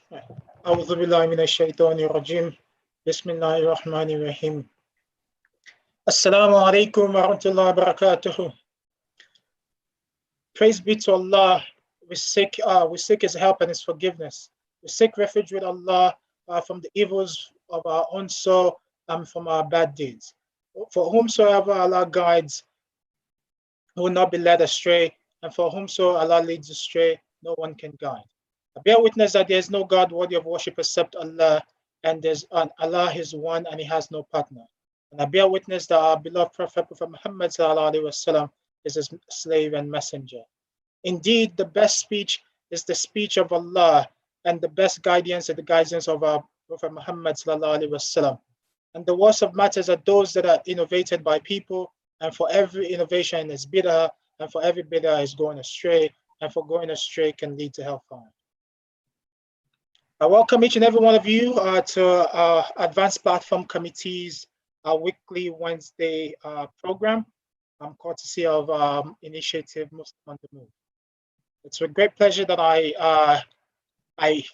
أعوذ بالله من الشيطان الرجيم بسم الله الرحمن الرحيم Assalamu alaikum wa rahmatullahi wa barakatuh. Praise be to Allah. We seek His help and His forgiveness. We seek refuge with Allah from the evils of our own soul and from our bad deeds. For whomsoever Allah guides will not be led astray, and for whomsoever Allah leads astray, no one can guide. I bear witness that there is no God worthy of worship except Allah, and Allah is one and He has no partner. And I bear witness that our beloved Prophet Muhammad ﷺ is His slave and messenger. Indeed, the best speech is the speech of Allah, and the best guidance is the guidance of our Prophet Muhammad ﷺ. And the worst of matters are those that are innovated by people, and for every innovation is bid'ah, and for every bid'ah is going astray, and for going astray can lead to hellfire. I welcome each and every one of you to our Advanced Platform Committee's weekly Wednesday program, courtesy of Initiative Muslim on the Move. It's with great pleasure that I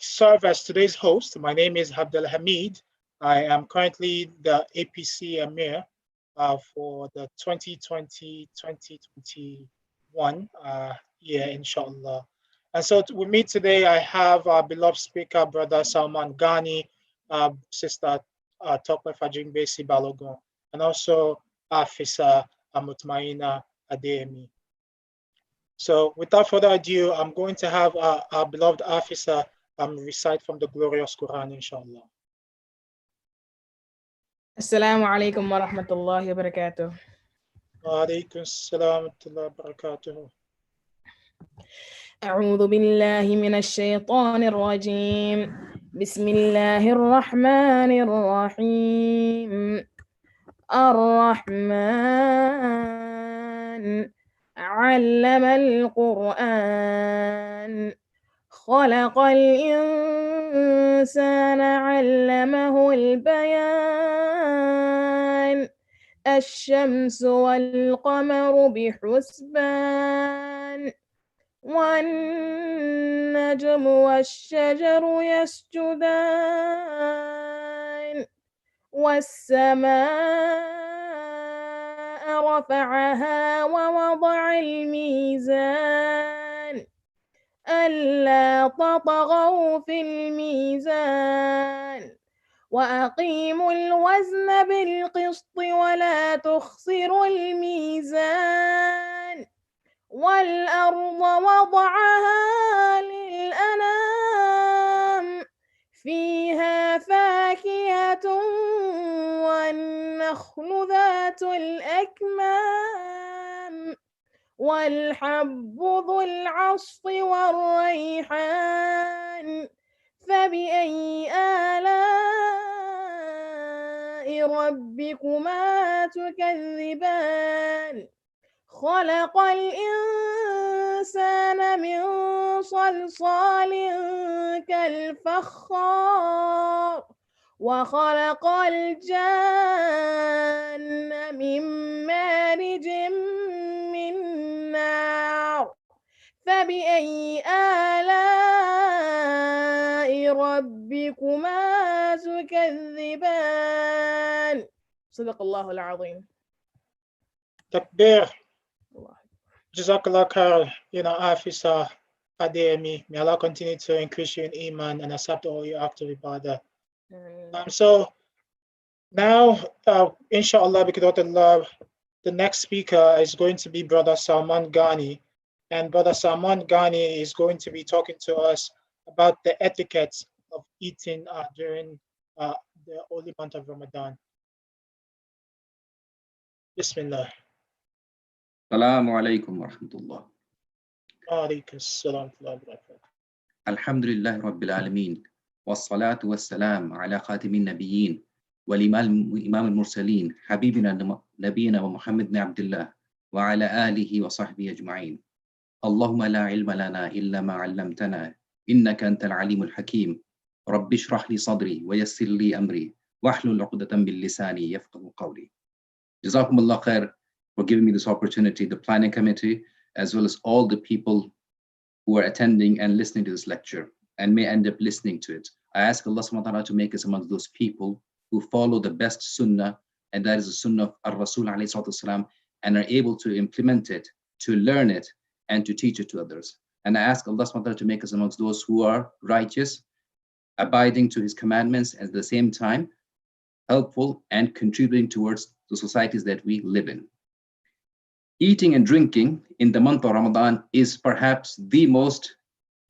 serve as today's host. My name is Abdul Hamid. I am currently the APC Emir for the 2020-2021 year, inshallah. And so with me today, I have our beloved speaker, Brother Salman Ghani, Sister Tokwe Fajingbesi Balogun, and also Afisa Mutmaina Adeyemi. So without further ado, I'm going to have our beloved Afisa recite from the glorious Quran, inshallah. Assalamu alaikum wa rahmatullahi wa barakatuh. Wa alaikum assalam wa rahmatullahi wa barakatuh. أعوذ بالله من الشيطان الرجيم بسم الله الرحمن الرحيم الرحمن علم القرآن خلق الإنسان علمه البيان الشمس والقمر بحسبان والنجم والشجر يسجدان والسماء رفعها ووضع الميزان ألا تطغوا في الميزان وأقيموا الوزن بالقسط ولا تخسروا الميزان والأرض وضعها للأنام فيها فاكهة والنخل ذات الأكمام والحب ذو العصف والريحان فبأي آلاء ربكما تكذبان خلق الإنسان من صلصال كالفخار وخلق الجان من مارج من نار فبأي آلاء ربكما تكذبان صدق الله العظيم. Takbir. Jazakallah khair, Afisa Adeyemi. May Allah continue to increase you in Iman and accept all your acts of ibadah. So now, inshallah, because of Allah, the next speaker is going to be Brother Salman Ghani. And Brother Salman Ghani is going to be talking to us about the etiquette of eating during the holy month of Ramadan. Bismillah. Assalamu alaikum wa rahmatullah. Alaikum assalam wa rahmatullah. Alhamdulillah Rabbil Alameen. Wassalatu wassalam ala khatimin nabiyyin wal imam al-mursaleen habibina nabiyina wa Muhammad ibn Abdullah wa ala alihi wa sahbihi ajma'in. Allahumma la ilma lana illa ma 'allamtana innaka antal alimul hakim. Rabbi shrah li sadri wa yassir li amri wahlul 'uqdatan min lisani yafqahu qawli. Jazakumullah khair for giving me this opportunity, the planning committee, as well as all the people who are attending and listening to this lecture. and may end up listening to it. I ask Allah subhanahu wa ta'ala to make us among those people who follow the best sunnah, and that is the sunnah of Ar-Rasul alayhi salatu wasalam, and are able to implement it, to learn it, and to teach it to others. And I ask Allah subhanahu wa ta'ala to make us amongst those who are righteous, abiding to his commandments, at the same time helpful and contributing towards the societies that we live in. Eating and drinking in the month of Ramadan is perhaps the most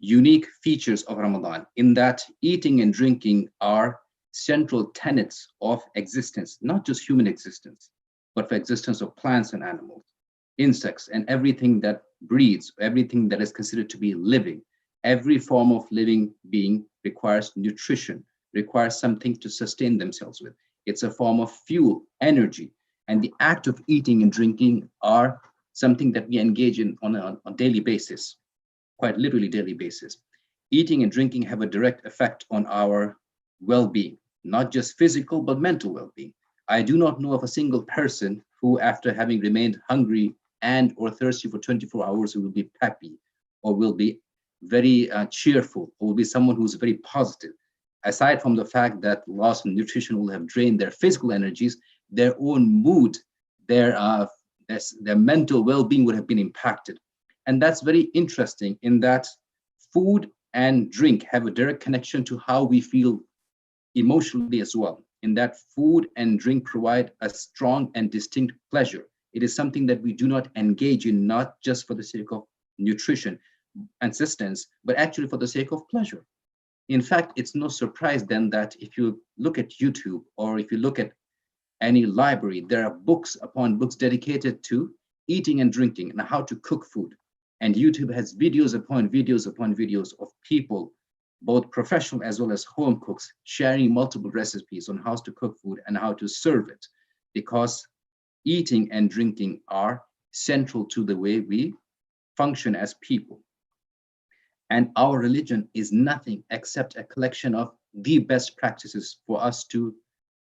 unique features of Ramadan, in that eating and drinking are central tenets of existence, not just human existence, but for existence of plants and animals, insects, and everything that breathes, everything that is considered to be living. Every form of living being requires nutrition, requires something to sustain themselves with. It's a form of fuel, energy, and the act of eating and drinking are something that we engage in on a daily basis, quite literally daily basis. Eating and drinking have a direct effect on our well-being, not just physical, but mental well-being. I do not know of a single person who, after having remained hungry and or thirsty for 24 hours, will be peppy or will be very cheerful, or will be someone who's very positive. Aside from the fact that loss of nutrition will have drained their physical energies, their own mood, their mental well-being would have been impacted. And that's very interesting, in that food and drink have a direct connection to how we feel emotionally as well, in that food and drink provide a strong and distinct pleasure. It is something that we do not engage in, not just for the sake of nutrition and sustenance, but actually for the sake of pleasure. In fact, it's no surprise then that if you look at YouTube, or if you look at any library, there are books upon books dedicated to eating and drinking and how to cook food. And YouTube has videos upon videos upon videos of people, both professional as well as home cooks, sharing multiple recipes on how to cook food and how to serve it, because eating and drinking are central to the way we function as people. And our religion is nothing except a collection of the best practices for us to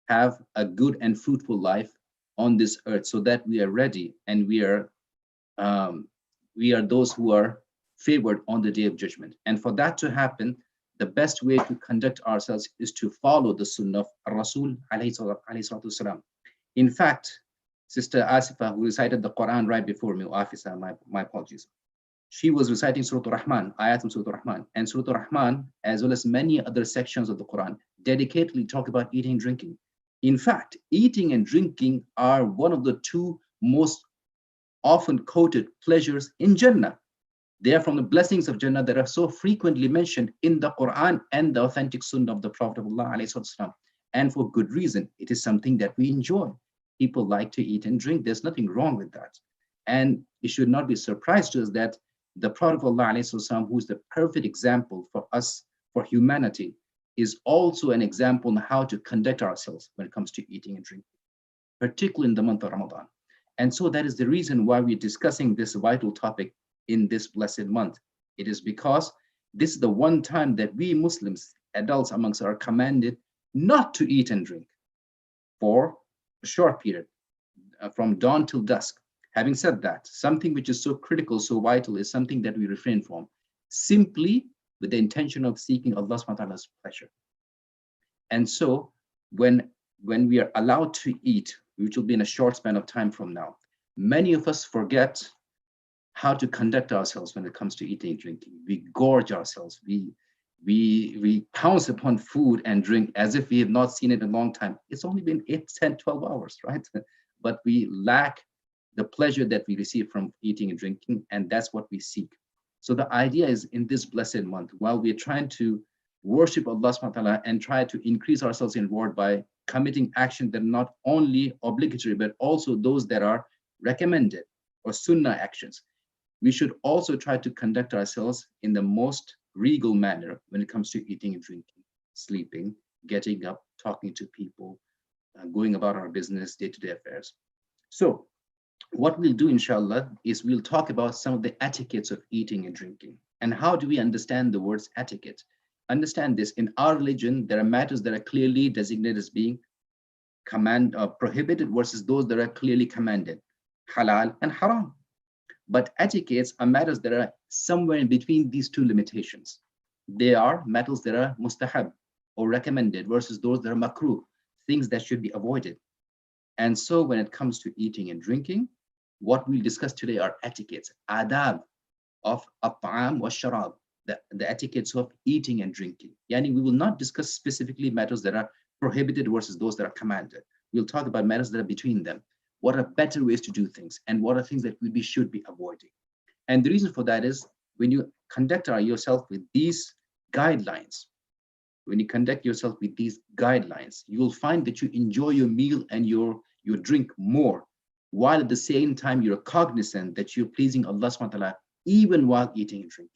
have a good and fruitful life on this earth, so that we are ready and we are those who are favored on the day of judgment. And for that to happen, the best way to conduct ourselves is to follow the sunnah of Rasul alayhi salatu wasalam. In fact, Sister Asifa, who recited the Quran right before me, Afisa, my apologies, she was reciting Surah Al-Rahman, ayat from Surah Al-Rahman, and Surah Al-Rahman, as well as many other sections of the Quran, dedicatedly talk about eating and drinking. In fact, eating and drinking are one of the two most often quoted pleasures in Jannah. They are from the blessings of Jannah that are so frequently mentioned in the Quran and the authentic Sunnah of the Prophet of Allah. And for good reason. It is something that we enjoy. People like to eat and drink. There's nothing wrong with that. And it should not be a surprise to us that the Prophet of Allah, who is the perfect example for us, for humanity, is also an example on how to conduct ourselves when it comes to eating and drinking, particularly in the month of Ramadan. And so that is the reason why we're discussing this vital topic in this blessed month. It is because this is the one time that we Muslims, adults amongst us, are commanded not to eat and drink for a short period, from dawn till dusk. Having said that, something which is so critical, so vital, is something that we refrain from, simply with the intention of seeking Allah subhanahu wa ta'ala's pleasure. And so when we are allowed to eat, which will be in a short span of time from now, many of us forget how to conduct ourselves when it comes to eating and drinking. We gorge ourselves. We pounce upon food and drink as if we have not seen it in a long time. It's only been 8, 10, 12 hours, right? But we lack the pleasure that we receive from eating and drinking, and that's what we seek. So the idea is, in this blessed month, while we're trying to worship Allah subhanahu wa ta'ala and try to increase ourselves in reward by committing action that are not only obligatory, but also those that are recommended or sunnah actions, we should also try to conduct ourselves in the most regal manner when it comes to eating and drinking, sleeping, getting up, talking to people, going about our business, day-to-day affairs. So what we'll do, inshallah, is we'll talk about some of the etiquettes of eating and drinking. And how do we understand the words etiquette? Understand this: in our religion, there are matters that are clearly designated as being prohibited versus those that are clearly commanded, halal and haram. But etiquettes are matters that are somewhere in between these two limitations. They are matters that are mustahab or recommended versus those that are makruh, things that should be avoided. And so when it comes to eating and drinking, what we'll discuss today are etiquettes, adab of at-ta'am wa sharab, the etiquettes of eating and drinking. Yani we will not discuss specifically matters that are prohibited versus those that are commanded. We'll talk about matters that are between them. What are better ways to do things and what are things that we should be avoiding? And the reason for that is when you conduct yourself with these guidelines, when you conduct yourself with these guidelines, you will find that you enjoy your meal and your drink more, while at the same time you're cognizant that you're pleasing Allah subhanahu wa ta'ala even while eating and drinking.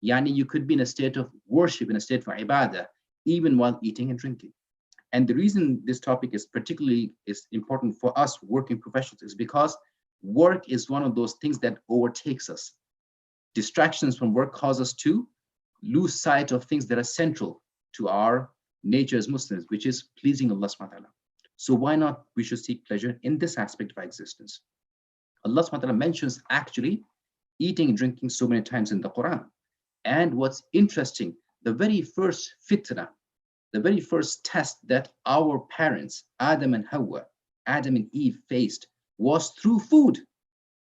Yani you could be in a state of worship, in a state of ibadah, even while eating and drinking. And the reason this topic is particularly important for us working professionals is because work is one of those things that overtakes us. Distractions from work cause us to lose sight of things that are central to our nature as Muslims, which is pleasing Allah subhanahu wa ta'ala. So why not we should seek pleasure in this aspect of our existence? Allah subhanahu wa ta'ala mentions actually eating and drinking so many times in the Quran. And what's interesting, the very first fitna, the very first test that our parents, Adam and Hawa, Adam and Eve faced was through food.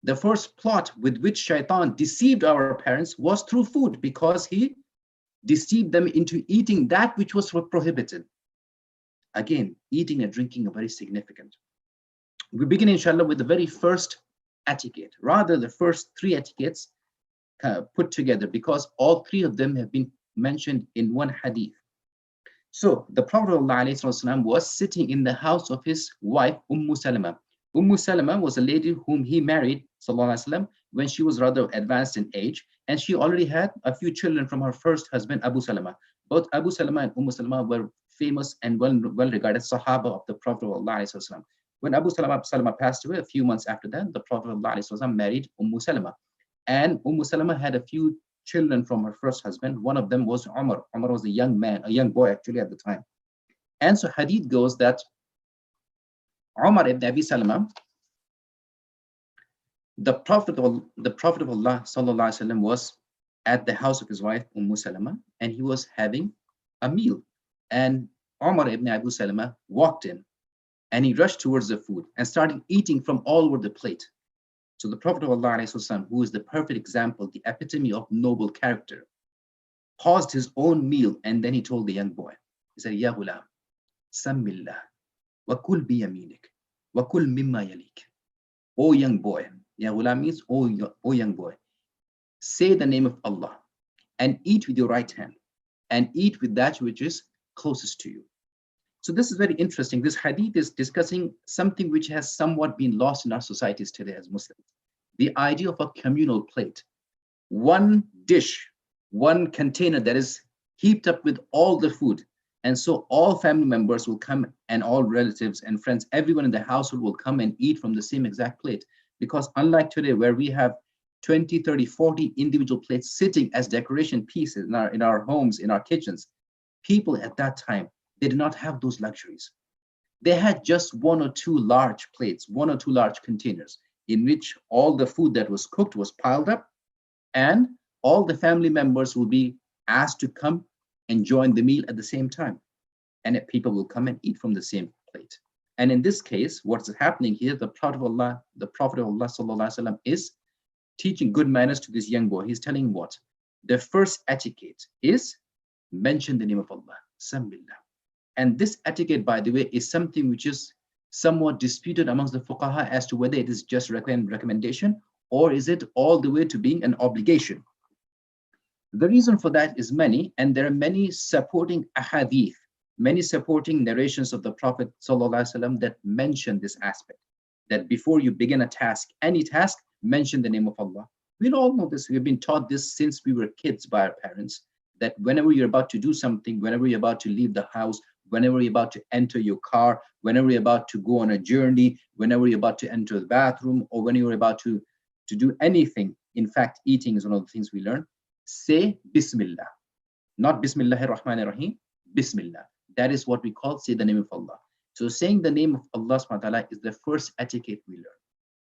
The first plot with which Shaitan deceived our parents was through food, because he deceived them into eating that which was prohibited. Again, eating and drinking are very significant. We begin, inshallah, with the very first etiquette, rather the first three etiquettes put together, because all three of them have been mentioned in one hadith. So the Prophet ﷺ was sitting in the house of his wife, Salama. Salama was a lady whom he married ﷺ when she was rather advanced in age, and she already had a few children from her first husband, Abu Salama. Both Abu Salama and Salama were famous and well-regarded Sahaba of the Prophet ﷺ. When Abu Salama passed away, a few months after that, the Prophet ﷺ married Salama. And Salama had a few children from her first husband. One of them was Umar. Umar was a young man, a young boy actually at the time. And so hadith goes that Umar ibn Abi Salama, the Prophet of Allah sallallahu alaihi wasallam, was at the house of his wife Salama, and he was having a meal. And Umar ibn Abu Salama walked in, and he rushed towards the food and started eating from all over the plate. So the Prophet of Allah, who is the perfect example, the epitome of noble character, paused his own meal, and then he told the young boy, he said, Ya ghulam, sammillah, wa kul biyaminik, wa kul mimma yalik. O young boy, Ya ghulam means, O young boy, say the name of Allah and eat with your right hand, and eat with that which is closest to you. So this is very interesting. This hadith is discussing something which has somewhat been lost in our societies today as Muslims. The idea of a communal plate. One dish, one container that is heaped up with all the food. And so all family members will come, and all relatives and friends, everyone in the household will come and eat from the same exact plate. Because unlike today, where we have 20, 30, 40 individual plates sitting as decoration pieces in our homes, in our kitchens, people at that time, they did not have those luxuries. They had just one or two large plates, one or two large containers in which all the food that was cooked was piled up, and all the family members will be asked to come and join the meal at the same time. And people will come and eat from the same plate. And in this case, what's happening here, the Prophet of Allah sallallahu alaihi wasallam is teaching good manners to this young boy. He's telling him what? The first etiquette is mention the name of Allah, Sambillah. And this etiquette, by the way, is something which is somewhat disputed amongst the fuqaha as to whether it is just recommendation or is it all the way to being an obligation. The reason for that is many, and there are many supporting ahadith, many supporting narrations of the Prophet ﷺ that mention this aspect, that before you begin a task, any task, mention the name of Allah. We all know this. We've been taught this since we were kids by our parents, that whenever you're about to do something, whenever you're about to leave the house, whenever you're about to enter your car, whenever you're about to go on a journey, whenever you're about to enter the bathroom, or when you're about to do anything, in fact, eating is one of the things we learn, say Bismillah. Not Bismillahir Rahmanir Rahim, Bismillah. That is what we call say the name of Allah. So saying the name of Allah subhanahu wa ta'ala is the first etiquette we learn.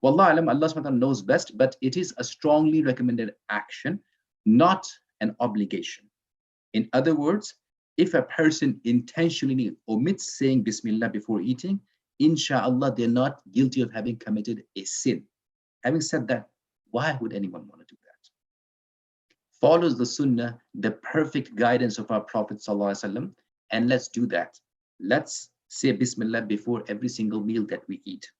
Wallah alam, Allah subhanahu wa ta'ala knows best, but it is a strongly recommended action, not an obligation. In other words, if a person intentionally omits saying Bismillah before eating, inshallah, they're not guilty of having committed a sin. Having said that, why would anyone want to do that? Follows the Sunnah, the perfect guidance of our Prophet ﷺ, and let's do that. Let's say Bismillah before every single meal that we eat.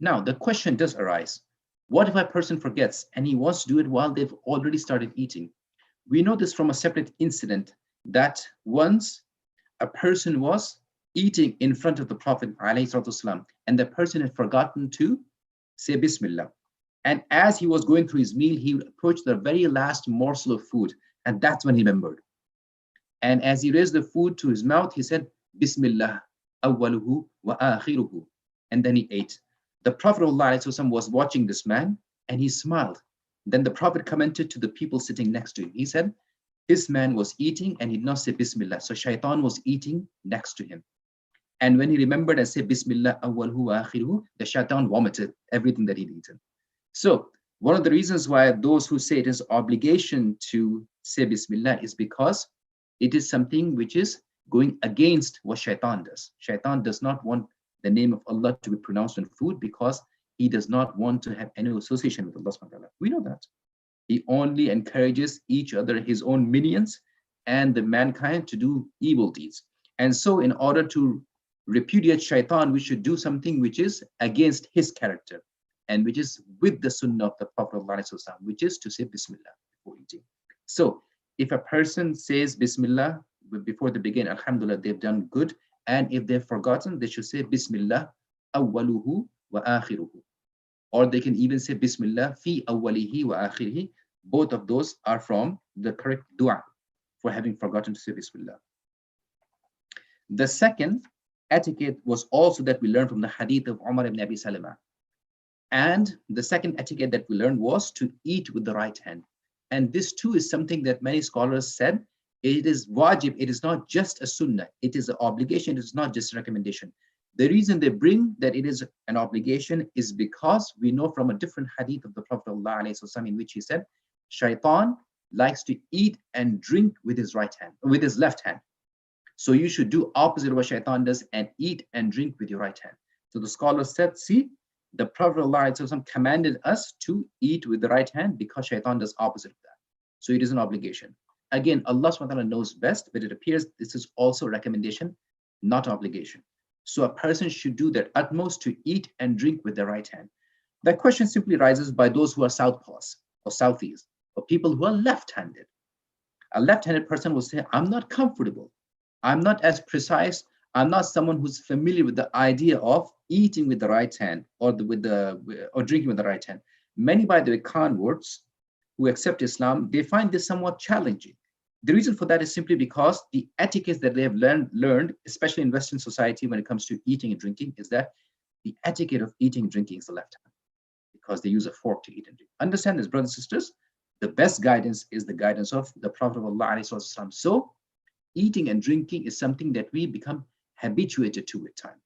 Now, the question does arise. What if a person forgets and he wants to do it while they've already started eating? We know this from a separate incident that once a person was eating in front of the Prophet ﷺ, and the person had forgotten to say Bismillah. And as he was going through his meal, he approached the very last morsel of food, and that's when he remembered. And as he raised the food to his mouth, he said, Bismillah, awwaluhu wa akhiruhu. And then he ate. The Prophet ﷺ was watching this man, and he smiled. Then the Prophet commented to the people sitting next to him. He said, this man was eating and he did not say Bismillah. So Shaitan was eating next to him. And when he remembered and said Bismillah awwaluhu wa akhiruhu, the Shaitan vomited everything that he'd eaten. So one of the reasons why those who say it is obligation to say Bismillah is because it is something which is going against what Shaitan does. Shaitan does not want the name of Allah to be pronounced on food because he does not want to have any association with Allah subhanahu wa ta'ala. We know that. He only encourages each other, his own minions and the mankind to do evil deeds. And so in order to repudiate Shaitan, we should do something which is against his character and which is with the Sunnah of the Prophet ﷺ, which is to say Bismillah before eating. So if a person says Bismillah before they begin, Alhamdulillah, they've done good. And if they've forgotten, they should say Bismillah awwaluhu wa akhiruhu. Or they can even say Bismillah fi awwalihi wa akhirihi. Both of those are from the correct dua for having forgotten to say Bismillah. The second etiquette was also that we learned from the hadith of Umar ibn Abi Salama. And the second etiquette that we learned was to eat with the right hand. And this too is something that many scholars said, it is wajib, it is not just a sunnah, it is an obligation, it is not just a recommendation. The reason they bring that it is an obligation is because we know from a different hadith of the Prophet ﷺ in which he said, Shaitan likes to eat and drink with his right hand, with his left hand. So you should do opposite of what Shaitan does and eat and drink with your right hand. So the scholars said, see, the Prophet ﷺ commanded us to eat with the right hand because Shaitan does opposite of that. So it is an obligation. Again, Allah SWT knows best, but it appears this is also a recommendation, not obligation. So a person should do their utmost to eat and drink with their right hand. That question simply arises by those who are southpaws or southies or people who are left-handed. A left-handed person will say, I'm not comfortable. I'm not as precise. I'm not someone who's familiar with the idea of eating with the right hand or drinking with the right hand. Many, by the way, converts who accept Islam, they find this somewhat challenging. The reason for that is simply because the etiquette that they have learned, especially in Western society when it comes to eating and drinking, is that the etiquette of eating and drinking is the left hand because they use a fork to eat and drink. Understand this, brothers and sisters? The best guidance is the guidance of the Prophet of Allah. So eating and drinking is something that we become habituated to with time.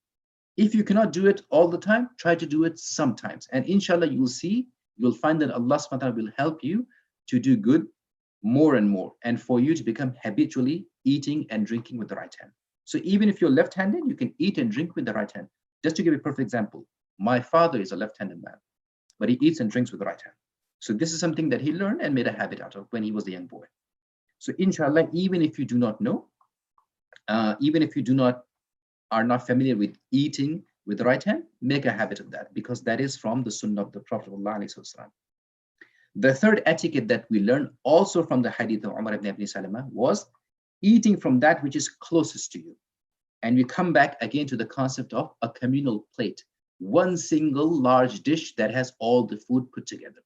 If you cannot do it all the time, try to do it sometimes. And inshallah, you'll find that Allah subhanahu wa ta'ala will help you to do good more and more, and for you to become habitually eating and drinking with the right hand. So even if you're left-handed, you can eat and drink with the right hand. Just to give you a perfect example, my father is a left-handed man, but he eats and drinks with the right hand. So this is something that he learned and made a habit out of when he was a young boy. So inshallah, even if you do not know, even if you are not familiar with eating with the right hand, make a habit of that, because that is from the Sunnah of the Prophet ﷺ. The third etiquette that we learn also from the hadith of Umar ibn Abi Salama was eating from that which is closest to you. And we come back again to the concept of a communal plate, one single large dish that has all the food put together.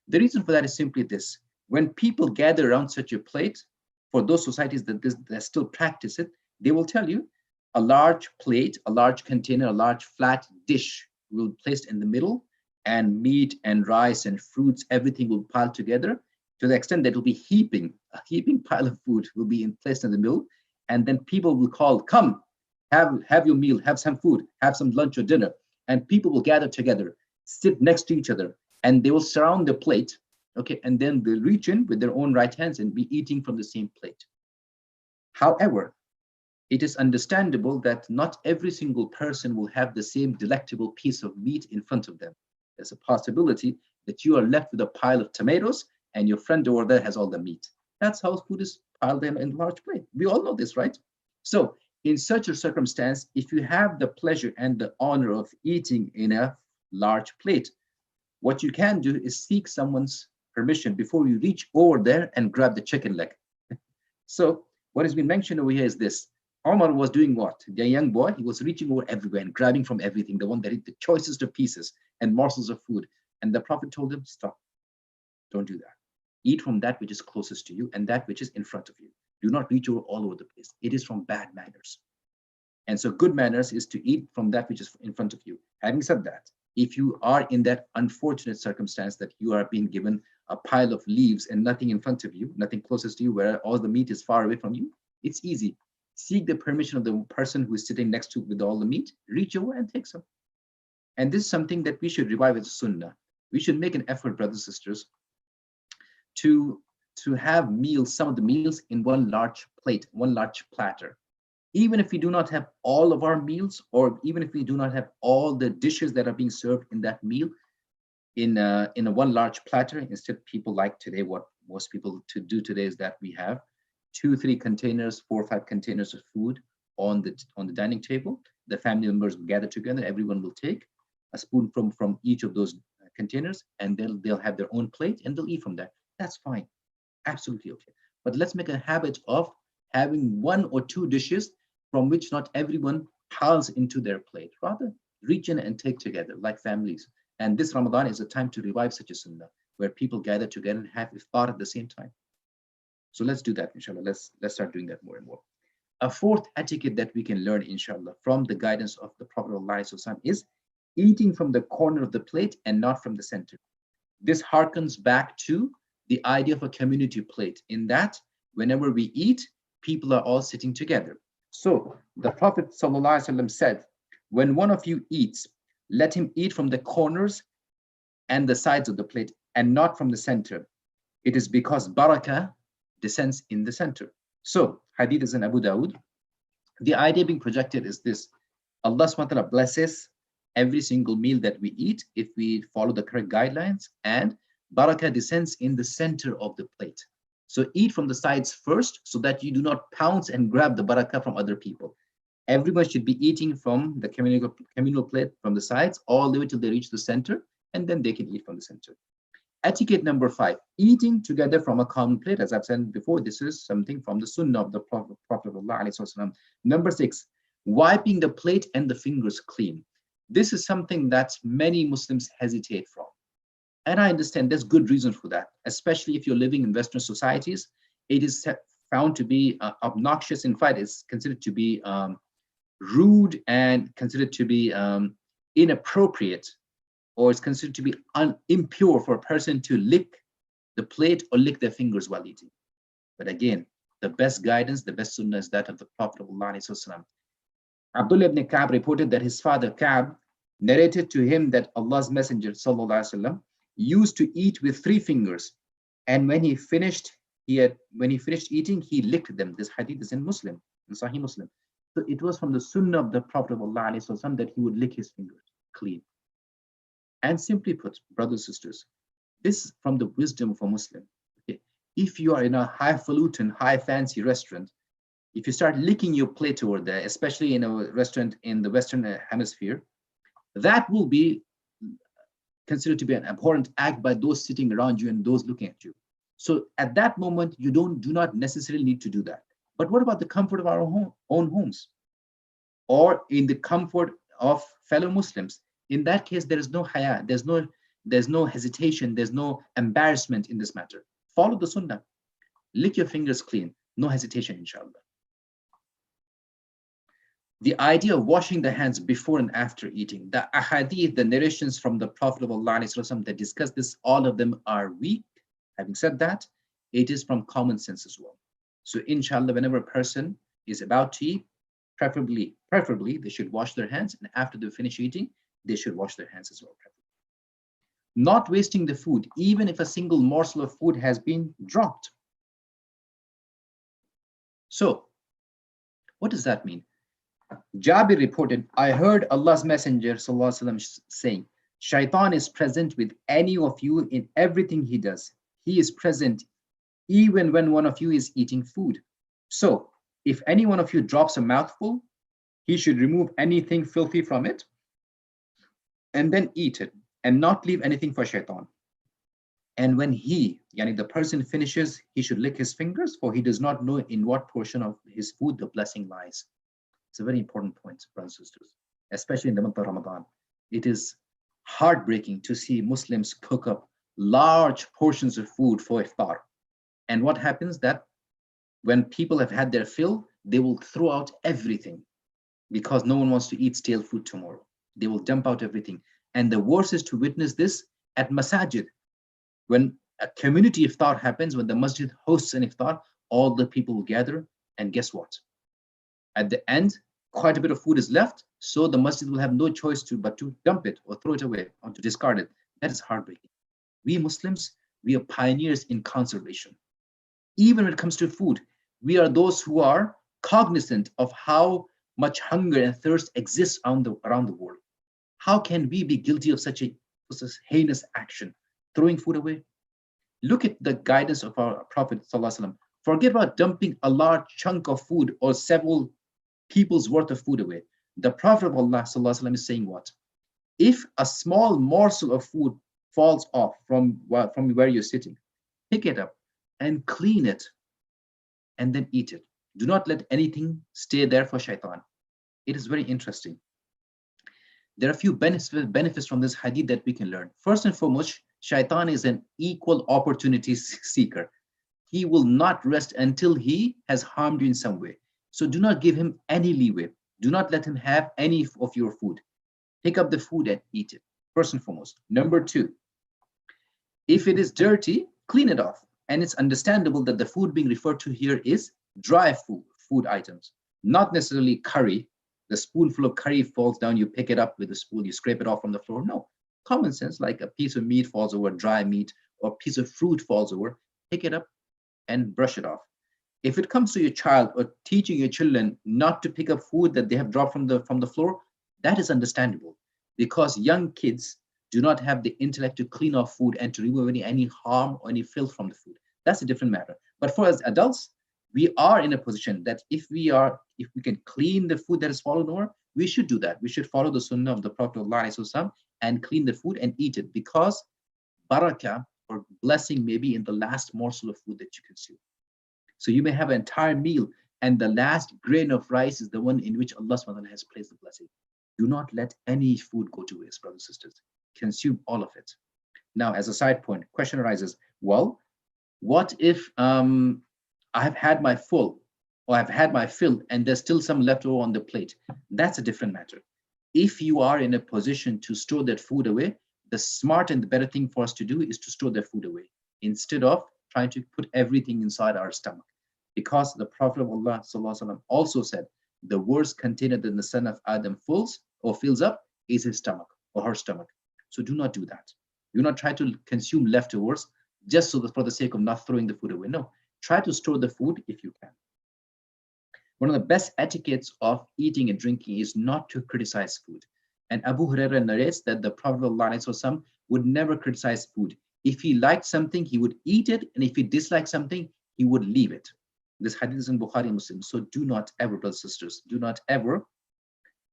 The reason for that is simply this. When people gather around such a plate, for those societies that still practice it, they will tell you a large plate, a large container, a large flat dish will be placed in the middle, and meat and rice and fruits, everything will pile together to the extent that it will be a heaping pile of food will be placed in the middle. And then people will call, come, have your meal, have some food, have some lunch or dinner. And people will gather together, sit next to each other, and they will surround the plate, okay? And then they'll reach in with their own right hands and be eating from the same plate. However, it is understandable that not every single person will have the same delectable piece of meat in front of them. There's a possibility that you are left with a pile of tomatoes and your friend over there has all the meat. That's how food is piled in a large plate. We all know this, right? So in such a circumstance, if you have the pleasure and the honor of eating in a large plate, what you can do is seek someone's permission before you reach over there and grab the chicken leg. So what has been mentioned over here is this. Omar was doing what? The young boy, he was reaching over everywhere and grabbing from everything, the one that had the choicest of pieces and morsels of food. And the Prophet told him, stop, don't do that. Eat from that which is closest to you and that which is in front of you. Do not reach over all over the place. It is from bad manners. And so good manners is to eat from that which is in front of you. Having said that, if you are in that unfortunate circumstance that you are being given a pile of leaves and nothing in front of you, nothing closest to you, where all the meat is far away from you, it's easy. Seek the permission of the person who is sitting next to with all the meat, reach over and take some. And this is something that we should revive as a sunnah. We should make an effort, brothers and sisters, to have meals, some of the meals in one large plate, one large platter. Even if we do not have all of our meals, or even if we do not have all the dishes that are being served in that meal in a one large platter, instead people like today, what most people to do today is that we have 2-3 containers, 4 or 5 containers of food on the dining table. The family members will gather together, everyone will take a spoon from each of those containers, and they'll have their own plate and they'll eat from that. That's fine, absolutely okay. But let's make a habit of having 1 or 2 dishes from which not everyone piles into their plate. Rather, reach in and take together like families. And this Ramadan is a time to revive such a sunnah, where people gather together and have iftar at the same time. So let's do that, inshallah. Let's start doing that more and more. A fourth etiquette that we can learn, inshallah, from the guidance of the Prophet ﷺ is eating from the corner of the plate and not from the center. This harkens back to the idea of a community plate, in that whenever we eat, people are all sitting together. So the Prophet ﷺ said, when one of you eats, let him eat from the corners and the sides of the plate and not from the center. It is because barakah descends in the center. So hadith is in Abu Dawud. The idea being projected is this: Allah subhanahu wa ta'ala blesses every single meal that we eat if we follow the correct guidelines, and barakah descends in the center of the plate. So eat from the sides first, so that you do not pounce and grab the barakah from other people. Everyone should be eating from the communal plate from the sides all the way till they reach the center, and then they can eat from the center. Etiquette number 5, eating together from a common plate. As I've said before, this is something from the sunnah of the Prophet of Allah. Number 6, wiping the plate and the fingers clean. This is something that many Muslims hesitate from. And I understand there's good reason for that, especially if you're living in Western societies. It is found to be obnoxious. In fact, it's considered to be rude and considered to be inappropriate, or it's considered to be impure for a person to lick the plate or lick their fingers while eating. But again, the best guidance, the best sunnah is that of the Prophet of Allah. Abdullah ibn Ka'b reported that his father Ka'b narrated to him that Allah's Messenger ﷺ used to eat with 3 fingers, and when he finished eating, he licked them. This hadith is in Sahih Muslim. So it was from the sunnah of the Prophet of Allah ﷺ that he would lick his fingers clean. And simply put, brothers and sisters, this is from the wisdom of a Muslim. Okay? If you are in a highfalutin, high fancy restaurant, if you start licking your plate over there, especially in a restaurant in the Western Hemisphere, that will be considered to be an abhorrent act by those sitting around you and those looking at you. So at that moment, you do not necessarily need to do that. But what about the comfort of our own homes, or in the comfort of fellow Muslims? In that case, there is no haya, there's no hesitation, there's no embarrassment in this matter. Follow the sunnah. Lick your fingers clean, no hesitation, inshallah. The idea of washing the hands before and after eating, the ahadith, the narrations from the Prophet of Allah that discuss this, all of them are weak. Having said that, it is from common sense as well. So inshallah, whenever a person is about to eat, preferably they should wash their hands, and after they finish eating, they should wash their hands as well. Not wasting the food, even if a single morsel of food has been dropped. So What does that mean? Jabir reported, I heard Allah's Messenger ﷺ saying, Shaitan is present with any of you in everything he does. He is present even when one of you is eating food. So, if any one of you drops a mouthful, he should remove anything filthy from it and then eat it and not leave anything for Shaitan. And when the person finishes, he should lick his fingers, for he does not know in what portion of his food the blessing lies. It's a very important point, brothers and sisters, especially in the month of Ramadan. It is heartbreaking to see Muslims cook up large portions of food for iftar. And what happens that when people have had their fill, they will throw out everything because no one wants to eat stale food tomorrow. They will dump out everything. And the worst is to witness this at masajid. When a community iftar happens, when the masjid hosts an iftar, all the people will gather, and guess what? At the end, quite a bit of food is left, so the masjid will have no choice but to dump it or throw it away or to discard it. That is heartbreaking. We Muslims, we are pioneers in conservation. Even when it comes to food, we are those who are cognizant of how much hunger and thirst exists around the world. How can we be guilty of such a heinous action, throwing food away? Look at the guidance of our Prophet ﷺ. Forget about dumping a large chunk of food or several people's worth of food away. The Prophet of Allah ﷺ is saying what? If a small morsel of food falls off from where you're sitting, pick it up and clean it and then eat it. Do not let anything stay there for shaitan. It is very interesting. There are a few benefits from this hadith that we can learn. First and foremost, shaitan is an equal opportunity seeker. He will not rest until he has harmed you in some way. So do not give him any leeway. Do not let him have any of your food. Pick up the food and eat it, first and foremost. Number two, if it is dirty, clean it off. And it's understandable that the food being referred to here is dry food items, not necessarily curry. The spoonful of curry falls down, you pick it up with a spoon, you scrape it off from the floor. No, common sense, like a piece of meat falls over, dry meat, or a piece of fruit falls over, pick it up and brush it off. If it comes to your child or teaching your children not to pick up food that they have dropped from the floor, that is understandable, because young kids do not have the intellect to clean off food and to remove any harm or any filth from the food. That's a different matter. But for us adults, we are in a position that if we can clean the food that has fallen over, we should do that. We should follow the sunnah of the Prophet ﷺ and clean the food and eat it, because barakah or blessing may be in the last morsel of food that you consume. So you may have an entire meal and the last grain of rice is the one in which Allah SWT has placed the blessing. Do not let any food go to waste, brothers and sisters. Consume all of it. Now, as a side point, question arises, well, what if I have had my full or I've had my fill and there's still some left over on the plate? That's a different matter. If you are in a position to store that food away, the smart and the better thing for us to do is to store that food away instead of trying to put everything inside our stomach. Because the Prophet of Allah ﷺ also said, the worst container that the son of Adam fills up is his stomach or her stomach. So do not do that. Do not try to consume leftovers just for the sake of not throwing the food away. No, try to store the food if you can. One of the best etiquettes of eating and drinking is not to criticize food. And Abu Hurairah narrates that the Prophet of Allah ﷺ would never criticize food. If he liked something, he would eat it, and if he disliked something, he would leave it. This hadith is in Bukhari and Muslim. So do not ever, brothers and sisters, do not ever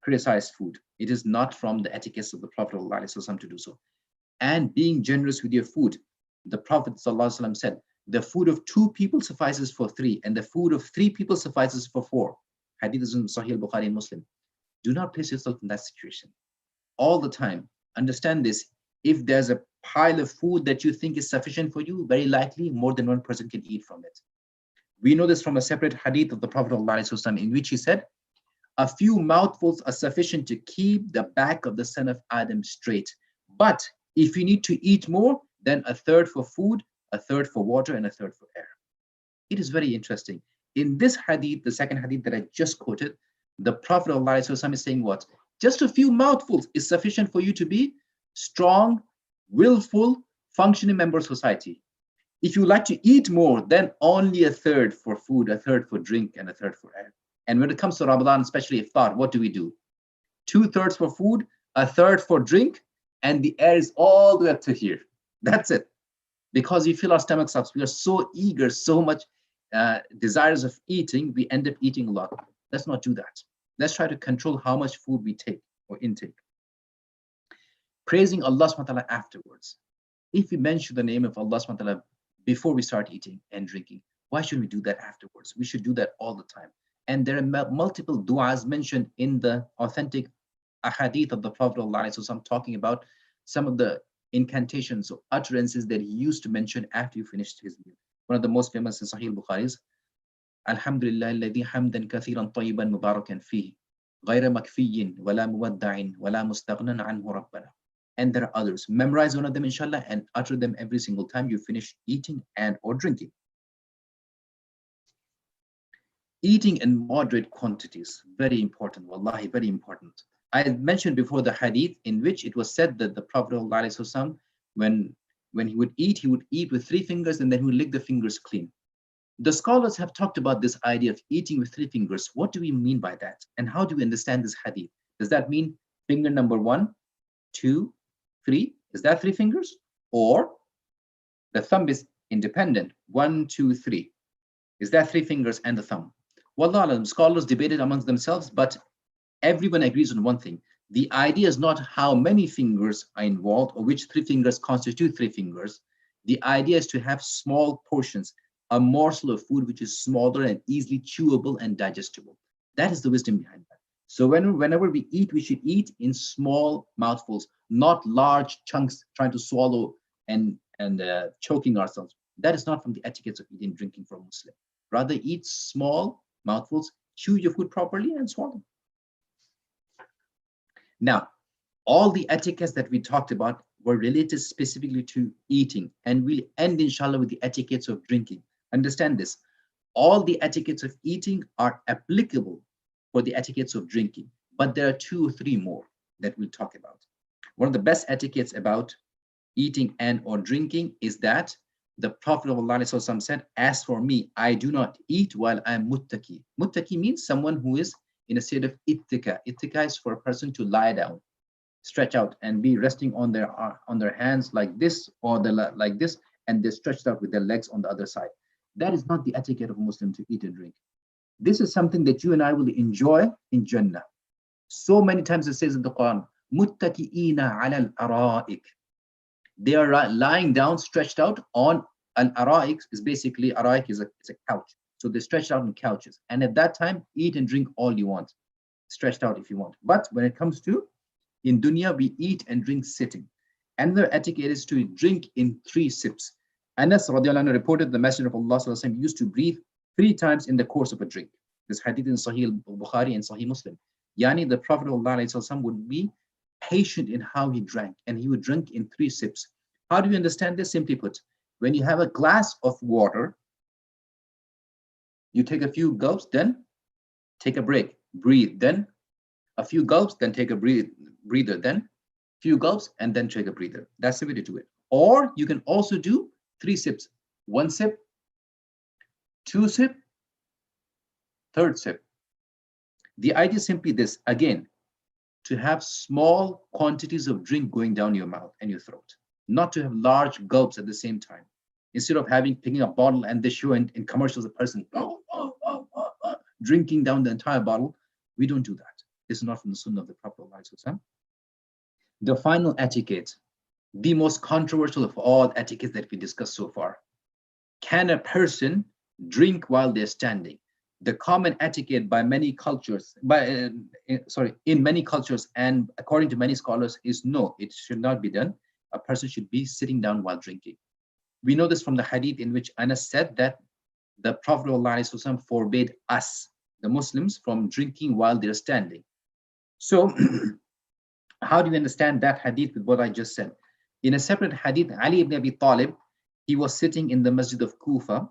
criticize food. It is not from the etiquettes of the Prophet ﷺ to do so. And being generous with your food. The Prophet ﷺ said, the food of 2 people suffices for 3, and the food of 3 people suffices for 4. Hadith is in Sahih Bukhari and Muslim. Do not place yourself in that situation. All the time, understand this. If there's a pile of food that you think is sufficient for you, very likely more than one person can eat from it. We know this from a separate hadith of the Prophet ﷺ in which he said, a few mouthfuls are sufficient to keep the back of the son of Adam straight. But if you need to eat more, then 1/3 for food, 1/3 for water, and 1/3 for air. It is very interesting. In this hadith, the second hadith that I just quoted, the Prophet ﷺ is saying what? Just a few mouthfuls is sufficient for you to be strong, willful, functioning member of society. If you like to eat more, then only 1/3 for food, 1/3 for drink, and 1/3 for air. And when it comes to Ramadan, especially iftar, what do? 2/3 for food, a third for drink, and the air is all the way up to here. That's it. Because we fill our stomachs up, we are so eager, so much desires of eating, we end up eating a lot. Let's not do that. Let's try to control how much food we take or intake. Praising Allah subhanahu wa ta'ala afterwards. If we mention the name of Allah subhanahu wa ta'ala before we start eating and drinking, why should we do that afterwards? We should do that all the time. And there are multiple du'as mentioned in the authentic ahadith of the Prophet ﷺ, talking about some of the incantations or utterances that he used to mention after he finished his meal. One of the most famous in Sahih Bukhari is Alhamdulillah alladhi hamdan kathiran tayyiban mubarakan fihi ghayra makfiyin wala muwadda'in wala mustaghnan anhu rabbana. And there are others. Memorize one of them, inshallah, and utter them every single time you finish eating and or drinking. Eating in moderate quantities, very important, wallahi, very important. I mentioned before the hadith in which it was said that the Prophet ﷺ, when he would eat with 3 fingers and then he would lick the fingers clean. The scholars have talked about this idea of eating with 3 fingers. What do we mean by that? And how do we understand this hadith? Does that mean finger number 1, 2, 3? Is that 3 fingers? Or the thumb is independent, 1, 2, 3. Is that 3 fingers and the thumb? Wallah, scholars debated amongst themselves, but everyone agrees on one thing. The idea is not how many fingers are involved or which 3 fingers constitute 3 fingers. The idea is to have small portions, a morsel of food which is smaller and easily chewable and digestible. That is the wisdom behind that. So whenever we eat, we should eat in small mouthfuls, not large chunks trying to swallow and choking ourselves. That is not from the etiquettes of eating and drinking for a Muslim. Rather, eat small mouthfuls, chew your food properly and swallow. Now, all the etiquettes that we talked about were related specifically to eating, and we'll end inshallah with the etiquettes of drinking. Understand this. All the etiquettes of eating are applicable for the etiquettes of drinking, but there are 2 or 3 more that we'll talk about. One of the best etiquettes about eating and or drinking is that the Prophet ﷺ said, as for me, I do not eat while I'm muttaki. Muttaki means someone who is in a state of ittika. Ittika is for a person to lie down, stretch out, and be resting on their hands like this or like this, and they're stretched out with their legs on the other side. That is not the etiquette of a Muslim to eat and drink. This is something that you and I will enjoy in Jannah. So many times it says in the Quran, muttaki'ina ala al-ara'ik. They are lying down, stretched out on al-ara'ik. Is basically, ara'ik is a couch. So they're stretched out on couches. And at that time, eat and drink all you want, stretched out if you want. But when it comes to in dunya, we eat and drink sitting. Another etiquette is to drink in 3 sips. Anas radiallahu anhu reported the Messenger of Allah sallallahu used to breathe 3 times in the course of a drink. This hadith in Sahih Bukhari and Sahih Muslim. Yani the Prophet ﷺ would be patient in how he drank, and he would drink in 3 sips. How do you understand this? Simply put, when you have a glass of water, you take a few gulps, then take a break, breathe, then a few gulps, then take a breather, then few gulps, and then take a breather. That's the way to do it. Or you can also do 3 sips. 1 sip, 2 sip, 3rd sip. The idea is simply this, again, to have small quantities of drink going down your mouth and your throat, not to have large gulps at the same time. Instead of picking a bottle and they show in commercials a person drinking down the entire bottle, we don't do that. This is not from the Sunnah of the Prophet. The final etiquette, the most controversial of all etiquettes that we discussed so far. Can a person drink while they're standing? The common etiquette by many cultures, in many cultures and according to many scholars is no, it should not be done. A person should be sitting down while drinking. We know this from the hadith in which Anas said that the Prophet ﷺ forbade us, the Muslims, from drinking while they're standing. So how do you understand that hadith with what I just said? In a separate hadith, Ali ibn Abi Talib, he was sitting in the masjid of Kufa.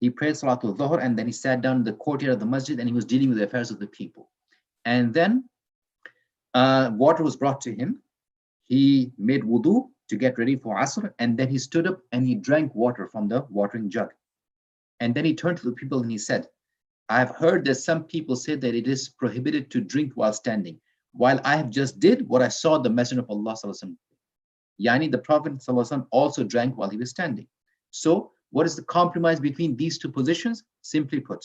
He prayed Salatul Dhuhr, and then he sat down in the courtyard of the masjid, and he was dealing with the affairs of the people. And then water was brought to him. He made wudu to get ready for Asr, and then he stood up and he drank water from the watering jug. And then he turned to the people and he said, I've heard that some people say that it is prohibited to drink while standing, while I have just did what I saw the Messenger of Allah sallallahu alaihi wasallam. Yani the Prophet sallallahu alaihi wasallam also drank while he was standing. So what is the compromise between these two positions? Simply put,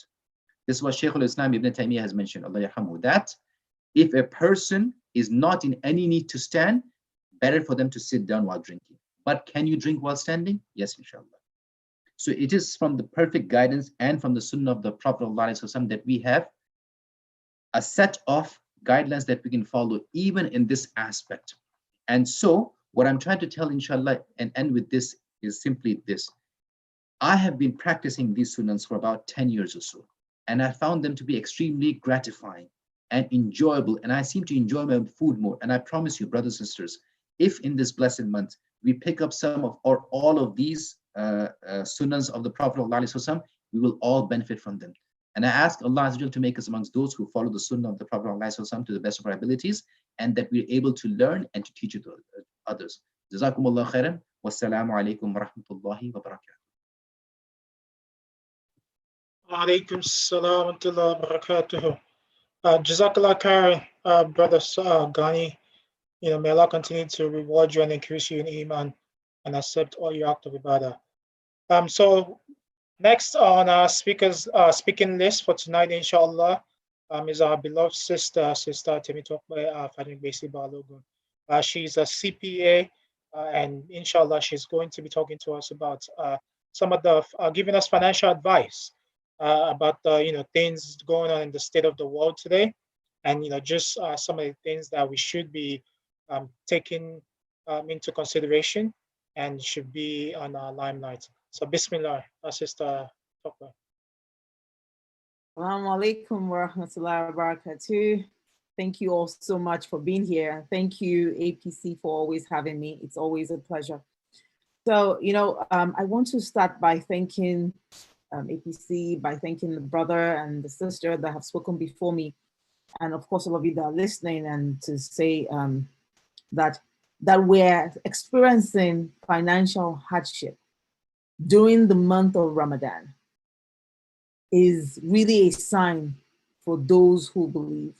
this is what Shaykh al-Islam Ibn Taymiyyah has mentioned, Allah yarhamu, that if a person is not in any need to stand, better for them to sit down while drinking. But can you drink while standing? Yes, inshallah. So it is from the perfect guidance and from the sunnah of the Prophet ﷺ that we have a set of guidelines that we can follow even in this aspect. And so what I'm trying to tell, inshallah, and end with this is simply this. I have been practicing these sunnahs for about 10 years or so, and I found them to be extremely gratifying and enjoyable, and I seem to enjoy my food more. And I promise you, brothers and sisters, if in this blessed month we pick up some of or all of these sunnahs of the Prophet ﷺ, we will all benefit from them. And I ask Allah to make us amongst those who follow the sunnah of the Prophet ﷺ to the best of our abilities, and that we're able to learn and to teach it to others. Jazakumullah khairan. Wassalamu alaikum wa rahmatullahi wa barakatuh. Alaikum salam wa rahmatullahi wa barakatuh. Jazakallah khair, brother Ghani. May Allah continue to reward you and increase you in Iman and accept all your acts of ibadah. So next on our speaking list for tonight, inshallah, is our beloved sister Temitokwe Fadingbesi Balogun. She's a CPA, and inshallah, she's going to be talking to us about some of the giving us financial advice about the things going on in the state of the world today, and just some of the things that we should be taking into consideration and should be on our limelight. So Bismillah, Sister Tokwe. Assalamu alaikum wa rahmatullahi wa barakatuh. Thank you all so much for being here. Thank you, APC, for always having me. It's always a pleasure. So, I want to start by thanking APC, by thanking the brother and the sister that have spoken before me, and of course, all of you that are listening, and to say that we're experiencing financial hardship during the month of Ramadan is really a sign for those who believe.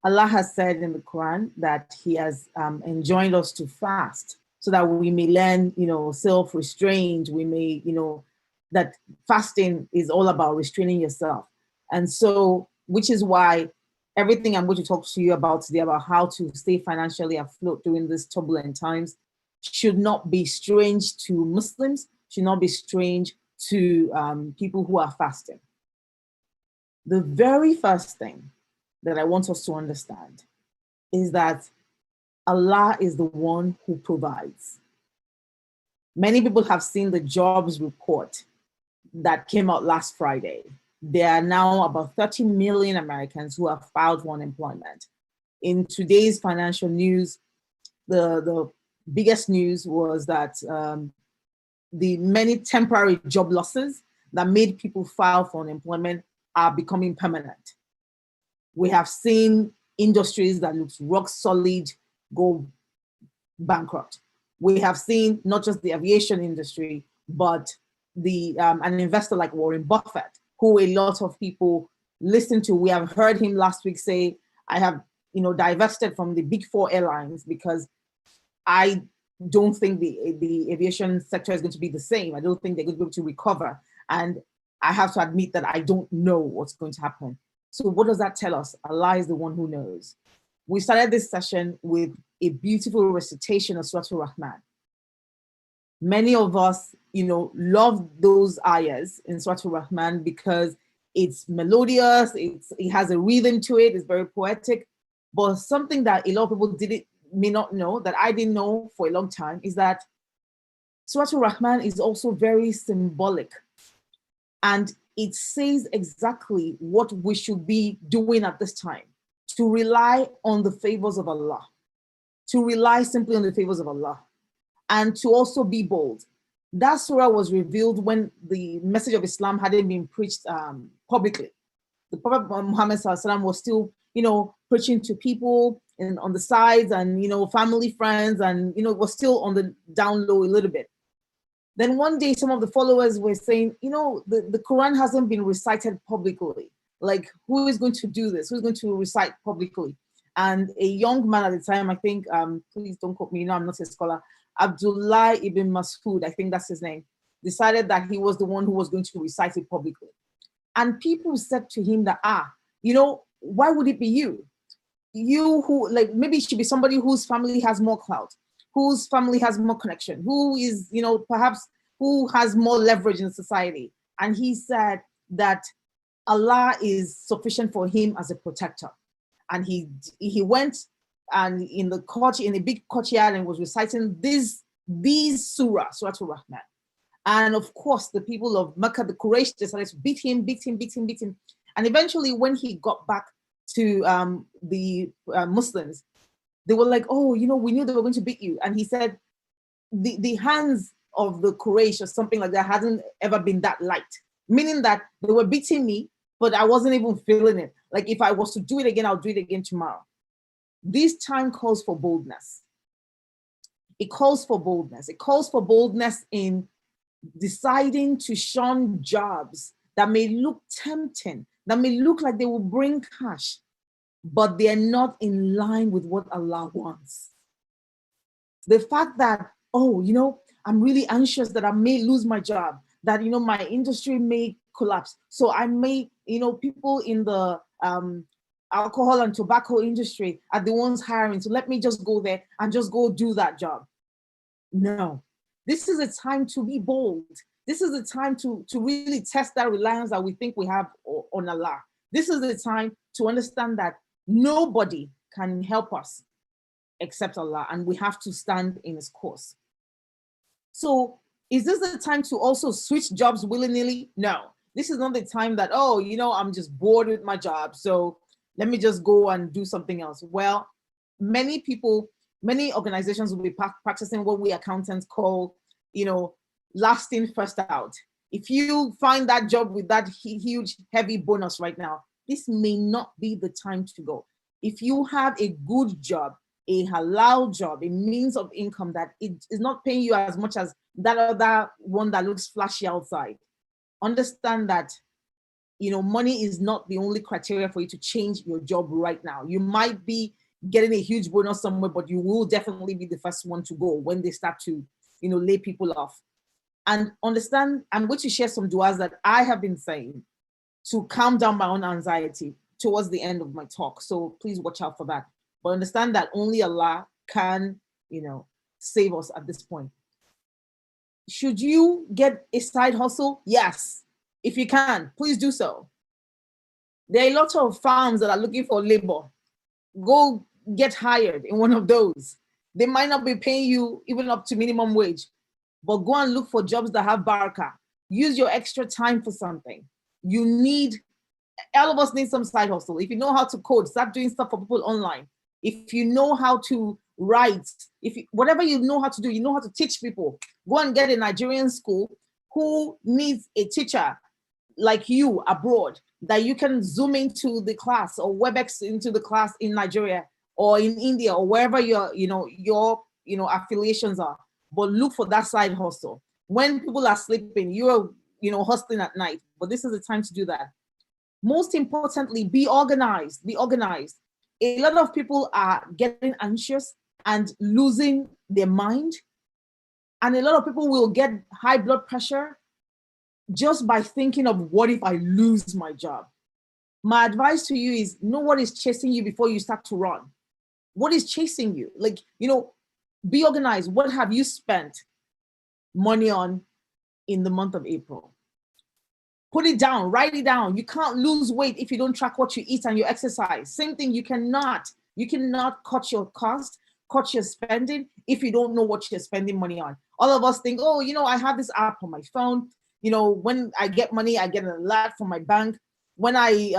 Allah has said in the Quran that He has enjoined us to fast so that we may learn, self-restraint. We may, that fasting is all about restraining yourself. And so, which is why everything I'm going to talk to you about today about how to stay financially afloat during these turbulent times should not be strange to Muslims, should not be strange to people who are fasting. The very first thing that I want us to understand is that Allah is the one who provides. Many people have seen the jobs report that came out last Friday. There are now about 30 million Americans who have filed for unemployment. In today's financial news, the biggest news was that the many temporary job losses that made people file for unemployment are becoming permanent. We have seen industries that look rock solid go bankrupt. We have seen not just the aviation industry, but an investor like Warren Buffett, who a lot of people listen to. We have heard him last week say, I have divested from the big four airlines because I don't think the aviation sector is going to be the same. I don't think they're going to be able to recover. And I have to admit that I don't know what's going to happen. So what does that tell us? Allah is the one who knows. We started this session with a beautiful recitation of Surah Al-Rahman. Many of us, love those ayahs in Surah Al-Rahman because it's melodious, it has a rhythm to it, it's very poetic. But something that a lot of people may not know, that I didn't know for a long time, is that Surah Al-Rahman is also very symbolic. And it says exactly what we should be doing at this time, to rely on the favors of Allah, to rely simply on the favors of Allah, and to also be bold. That surah was revealed when the message of Islam hadn't been preached publicly. The Prophet Muhammad ﷺ was still, preaching to people on the sides and, family, friends, and, was still on the down low a little bit. Then one day, some of the followers were saying, the Quran hasn't been recited publicly. Like, who is going to do this? Who's going to recite publicly? And a young man at the time, I think, please don't quote me, I'm not a scholar, Abdullah ibn Mas'ud, I think that's his name, decided that he was the one who was going to recite it publicly. And people said to him that, why would it be you? You who, like, maybe it should be somebody whose family has more clout, whose family has more connection, who is, perhaps who has more leverage in society. And he said that Allah is sufficient for him as a protector. And he went and in a big courtyard and was reciting these surah al-Rahman. And of course, the people of Mecca, the Quraysh, decided to beat him. And eventually, when he got back to the Muslims, they were like, oh, we knew they were going to beat you. And he said, the hands of the Quraysh or something like that hadn't ever been that light, meaning that they were beating me, but I wasn't even feeling it. Like, if I was to do it again, I'll do it again tomorrow. This time calls for boldness. It calls for boldness. It calls for boldness in deciding to shun jobs that may look tempting, that may look like they will bring cash, but they're not in line with what Allah wants. The fact that, I'm really anxious that I may lose my job, that, my industry may collapse. So I may, people in the alcohol and tobacco industry are the ones hiring. So let me just go there and just go do that job. No, this is a time to be bold. This is the time to really test that reliance that we think we have on Allah. This is the time to understand that nobody can help us except Allah, and we have to stand in His course. So is this the time to also switch jobs willy-nilly? No, this is not the time that, I'm just bored with my job, so let me just go and do something else. Well, many organizations will be practicing what we accountants call, last in, first out. If you find that job with that huge, heavy bonus right now, this may not be the time to go. If you have a good job, a halal job, a means of income that it is not paying you as much as that other one that looks flashy outside, understand that, money is not the only criteria for you to change your job right now. You might be getting a huge bonus somewhere, but you will definitely be the first one to go when they start to, lay people off. And understand, I'm going to share some du'as that I have been saying to calm down my own anxiety towards the end of my talk. So please watch out for that. But understand that only Allah can, save us at this point. Should you get a side hustle? Yes. If you can, please do so. There are a lot of farms that are looking for labor. Go get hired in one of those. They might not be paying you even up to minimum wage, but go and look for jobs that have barakah. Use your extra time for something. All of us need some side hustle. If you know how to code, start doing stuff for people online. If you know how to write, whatever you know how to do, you know how to teach people, go and get a Nigerian school who needs a teacher like you abroad that you can Zoom into the class or WebEx into the class in Nigeria or in India or wherever your affiliations are. But look for that side hustle. When people are sleeping, you're hustling at night. But this is the time to do that. Most importantly, be organized. Be organized. A lot of people are getting anxious and losing their mind. And a lot of people will get high blood pressure just by thinking of, what if I lose my job? My advice to you is, know what is chasing you before you start to run. What is chasing you? Be organized. What have you spent money on in the month of April? Put it down, write it down. You can't lose weight if you don't track what you eat and your exercise. Same thing, you cannot cut your cost, cut your spending if you don't know what you're spending money on. All of us think, I have this app on my phone. When I get money, I get an alert from my bank. When I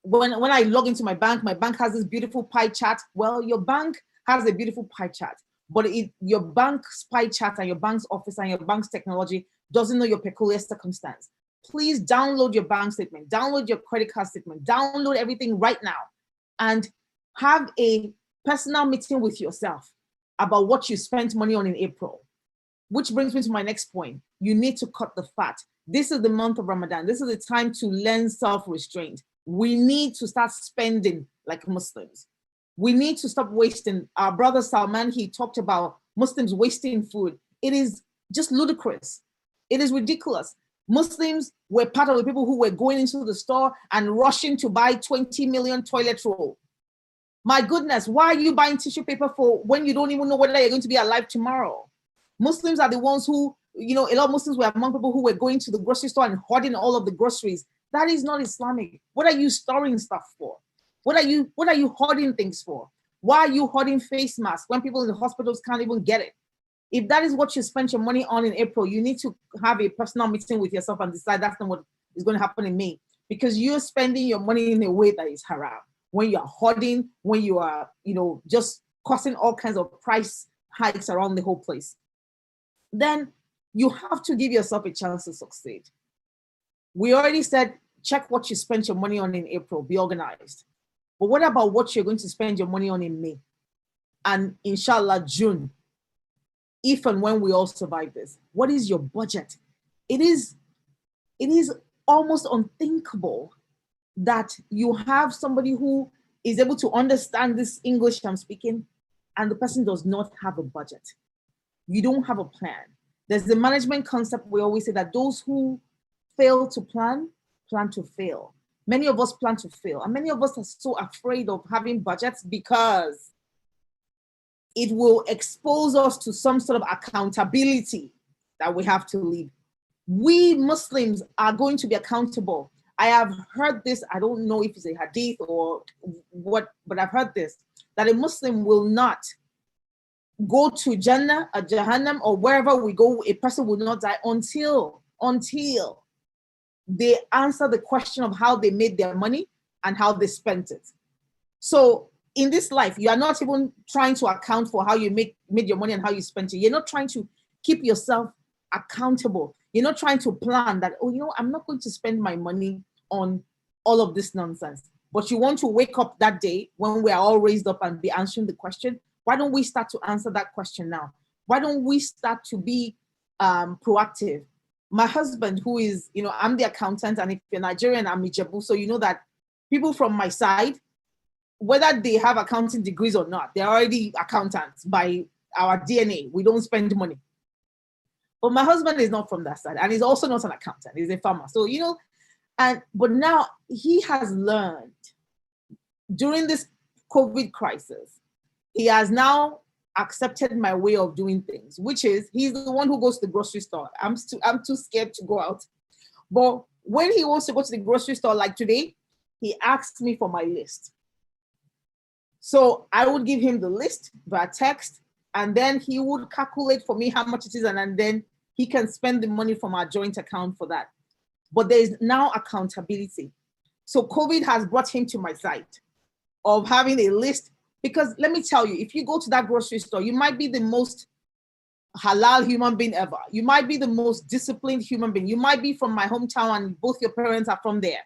log into my bank has this beautiful pie chart. Well, your bank has a beautiful pie chart, but your bank's pie chart and your bank's office and your bank's technology doesn't know your peculiar circumstance. Please download your bank statement, download your credit card statement, download everything right now, and have a personal meeting with yourself about what you spent money on in April. Which brings me to my next point. You need to cut the fat. This is the month of Ramadan. This is the time to learn self-restraint. We need to start spending like Muslims. We need to stop wasting. Our brother Salman, he talked about Muslims wasting food. It is just ludicrous. It is ridiculous. Muslims were part of the people who were going into the store and rushing to buy 20 million toilet roll. My goodness, why are you buying tissue paper for when you don't even know whether you're going to be alive tomorrow? Muslims are the ones who, you know, a lot of Muslims were among people who were going to the grocery store and hoarding all of the groceries. That is not Islamic. What are you storing stuff for? What are you hoarding things for? Why are you hoarding face masks when people in the hospitals can't even get it? If that is what you spend your money on in April, you need to have a personal meeting with yourself and decide that's not what is going to happen in May, because you're spending your money in a way that is haram. When you're hoarding, when you are, you know, just causing all kinds of price hikes around the whole place, then you have to give yourself a chance to succeed. We already said, check what you spent your money on in April, be organized. But what about what you're going to spend your money on in May? And inshallah, June, if and when we all survive this? What is your budget? It is almost unthinkable that you have somebody who is able to understand this English I'm speaking, and the person does not have a budget. You don't have a plan. There's the management concept. We always say that those who fail to plan to fail. Many of us plan to fail, and many of us are so afraid of having budgets because it will expose us to some sort of accountability that we have to live. We Muslims are going to be accountable. I have heard this, I don't know if it's a hadith or what, but I've heard this, that a Muslim will not go to Jannah or Jahannam or wherever we go, a person will not die until they answer the question of how they made their money and how they spent it. So in this life, you are not even trying to account for how you made your money and how you spent it. You're not trying to keep yourself accountable. You're not trying to plan that, oh, you know, I'm not going to spend my money on all of this nonsense. But you want to wake up that day when we are all raised up and be answering the question. Why don't we start to answer that question now? Why don't we start to be proactive? My husband, who is, you know, I'm the accountant, and if you're Nigerian, I'm Ijebu. So you know that people from my side, whether they have accounting degrees or not, they're already accountants by our DNA. We don't spend money. But my husband is not from that side, and he's also not an accountant. He's a farmer. So, you know, but now he has learned during this COVID crisis, he has now accepted my way of doing things, which is he's the one who goes to the grocery store. I'm too scared to go out. But when he wants to go to the grocery store, like today, he asks me for my list. So I would give him the list by text, and then he would calculate for me how much it is, and then he can spend the money from our joint account for that. But there is now accountability. So COVID has brought him to my side of having a list, because let me tell you, if you go to that grocery store, you might be the most halal human being ever. You might be the most disciplined human being. You might be from my hometown and both your parents are from there.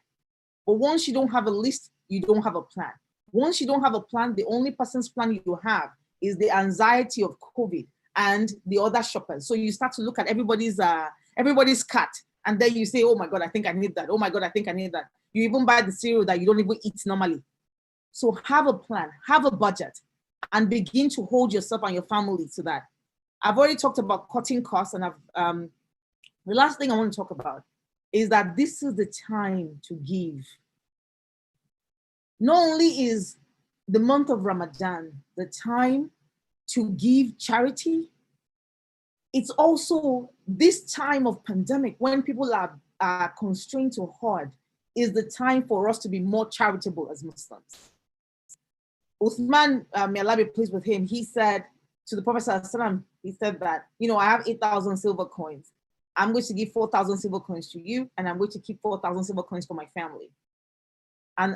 But once you don't have a list, you don't have a plan. Once you don't have a plan, the only person's plan you have is the anxiety of COVID and the other shoppers. So you start to look at everybody's cart, and then you say, oh my God, I think I need that. Oh my God, I think I need that. You even buy the cereal that you don't even eat normally. So have a plan, have a budget, and begin to hold yourself and your family to that. I've already talked about cutting costs, and the last thing I want to talk about is that this is the time to give. Not only is the month of Ramadan the time to give charity, it's also this time of pandemic when people are constrained to hoard is the time for us to be more charitable as Muslims. Uthman, may Allah be pleased with him, he said to the Prophet ﷺ, he said that, you know, I have 8,000 silver coins. I'm going to give 4,000 silver coins to you, and I'm going to keep 4,000 silver coins for my family. And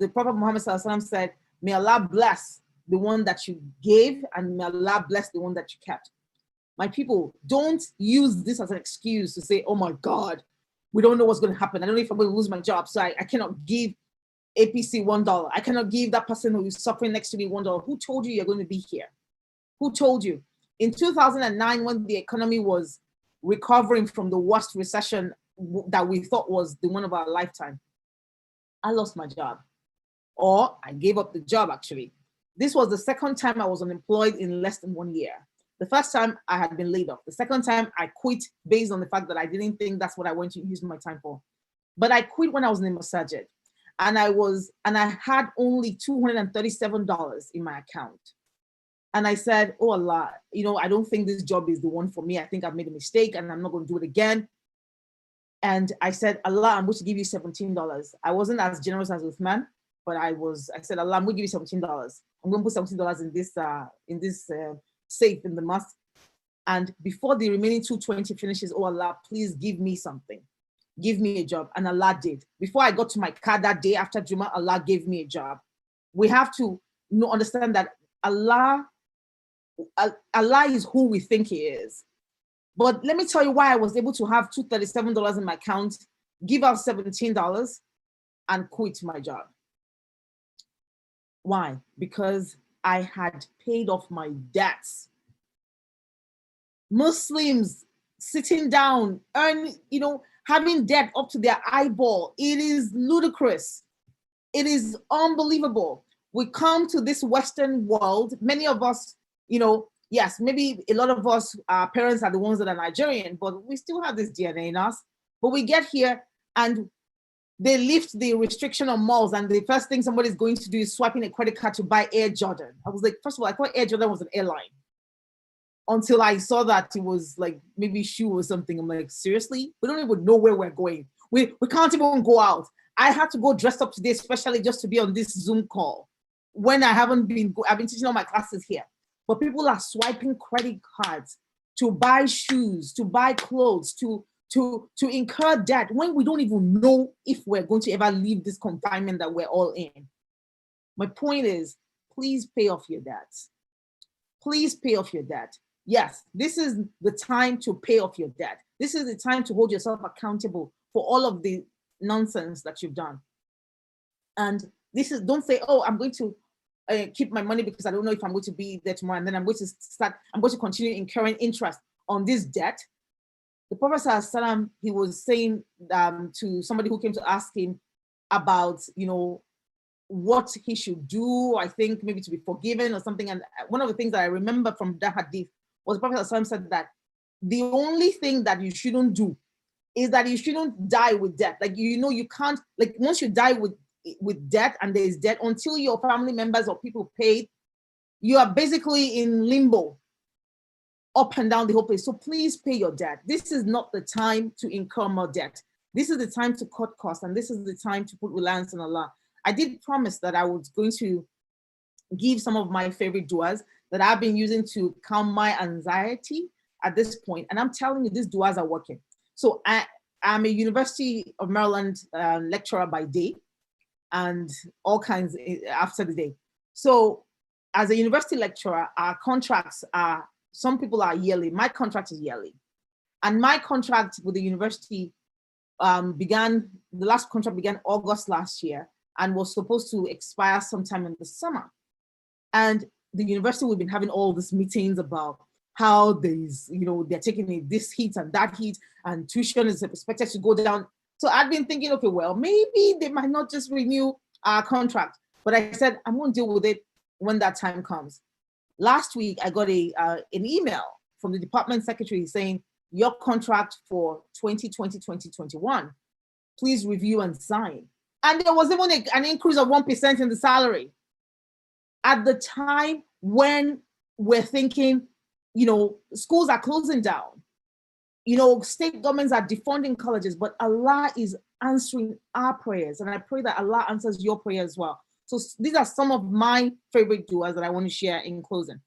the Prophet Muhammad ﷺ said, may Allah bless the one that you gave, and may Allah bless the one that you kept. My people, don't use this as an excuse to say, oh my God, we don't know what's going to happen. I don't know if I'm going to lose my job, so I cannot give APC $1. I cannot give that person who is suffering next to me $1. Who told you you're going to be here? Who told you? In 2009, when the economy was recovering from the worst recession that we thought was the one of our lifetime, I lost my job, or I gave up the job actually. This was the second time I was unemployed in less than 1 year. The first time I had been laid off. The second time I quit based on the fact that I didn't think that's what I want to use my time for. But I quit when I was in the Masajid, and I had only $237 in my account. And I said, oh Allah, I don't think this job is the one for me. I think I've made a mistake and I'm not going to do it again. And I said, Allah, I'm going to give you $17. I wasn't as generous as Uthman, but I said, Allah, I'm going to give you $17. I'm going to put $17 in this safe in the mosque. And before the remaining 220 finishes, oh Allah, please give me something. Give me a job. And Allah did. Before I got to my car that day after Juma, Allah gave me a job. We have to understand that Allah is who we think he is. But let me tell you why I was able to have $237 in my account, give out $17 and quit my job. Why? Because I had paid off my debts. Muslims sitting down, having debt up to their eyeball. It is ludicrous. It is unbelievable. We come to this Western world, many of us, yes, maybe a lot of us, our parents are the ones that are Nigerian, but we still have this DNA in us. But we get here and they lift the restriction on malls, and the first thing somebody's going to do is swiping a credit card to buy Air Jordan. I was like, first of all, I thought Air Jordan was an airline until I saw that it was like maybe shoe or something. I'm like, seriously? We don't even know where we're going. We can't even go out. I had to go dressed up today, especially just to be on this Zoom call when I've been teaching all my classes here. But people are swiping credit cards to buy shoes, to buy clothes, to incur debt when we don't even know if we're going to ever leave this confinement that we're all in. My point is, please pay off your debts. Please pay off your debt. Yes, this is the time to pay off your debt. This is the time to hold yourself accountable for all of the nonsense that you've done. And don't say, oh, I'm going to keep my money because I don't know if I'm going to be there tomorrow, and then I'm going to continue incurring interest on this debt. The Prophet ﷺ, he was saying to somebody who came to ask him about, what he should do, I think maybe to be forgiven or something. And one of the things that I remember from that hadith was the Prophet ﷺ said that the only thing that you shouldn't do is that you shouldn't die with debt. Like, you can't, like, once you die with debt and there is debt, until your family members or people paid, you are basically in limbo, up and down the whole place. So please pay your debt. This is not the time to incur more debt. This is the time to cut costs, and this is the time to put reliance on Allah. I did promise that I was going to give some of my favorite du'as that I've been using to calm my anxiety at this point. And I'm telling you, these du'as are working. So I'm a University of Maryland lecturer by day and all kinds after the day. So as a university lecturer, our contracts are, some people are yearly. My contract is yearly. And my contract with the university the last contract began August last year and was supposed to expire sometime in the summer. And the university, we've been having all these meetings about how there's, they're taking this heat and that heat, and tuition is expected to go down. So I'd been thinking, okay, well, maybe they might not just renew our contract. But I said, I'm going to deal with it when that time comes. Last week, I got an email from the department secretary saying, your contract for 2020-2021, please review and sign. And there was even an increase of 1% in the salary. At the time when we're thinking, schools are closing down, state governments are defunding colleges, but Allah is answering our prayers. And I pray that Allah answers your prayer as well. So these are some of my favorite du'as that I want to share in closing.